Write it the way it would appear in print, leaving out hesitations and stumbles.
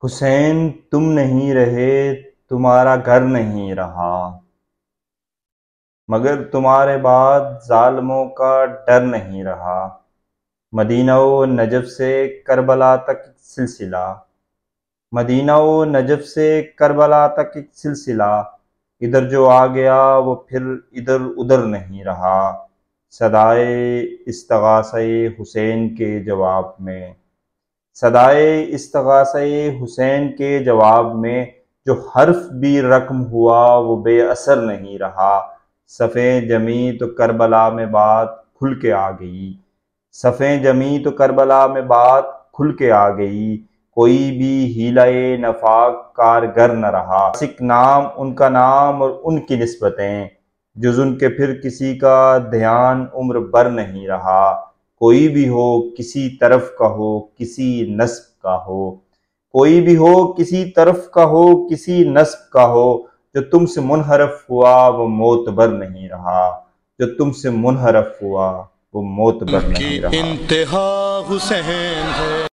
حسین تم نہیں رہے، تمہارا گھر نہیں رہا، مگر تمہارے بعد ظالموں کا ڈر نہیں رہا۔ مدینہ و نجف سے کربلا تک ایک سلسلہ، مدینہ و نجف سے کربلا تک ایک سلسلہ، ادھر جو آ گیا وہ پھر ادھر ادھر نہیں رہا۔ صدائے استغاثہ حسین کے جواب میں، صدائے استغاثہ حسین کے جواب میں جو حرف بھی رقم ہوا وہ بے اثر نہیں رہا۔ صفیں جمی تو کربلا میں بات کھل کے آ گئی، صفیں جمی تو کربلا میں بات کھل کے آ گئی، کوئی بھی حیلہ نفاق کارگر نہ رہا۔ سکھ نام ان کا نام اور ان کی نسبتیں، جز ان کے پھر کسی کا دھیان عمر بھر نہیں رہا۔ کوئی بھی ہو کسی طرف کا ہو کسی نسب کا ہو، کوئی بھی ہو کسی طرف کا ہو کسی نسب کا ہو، جو تم سے منحرف ہوا وہ معتبر نہیں رہا، جو تم سے منحرف ہوا وہ معتبر نہیں رہا۔ انتہا حسین ہے۔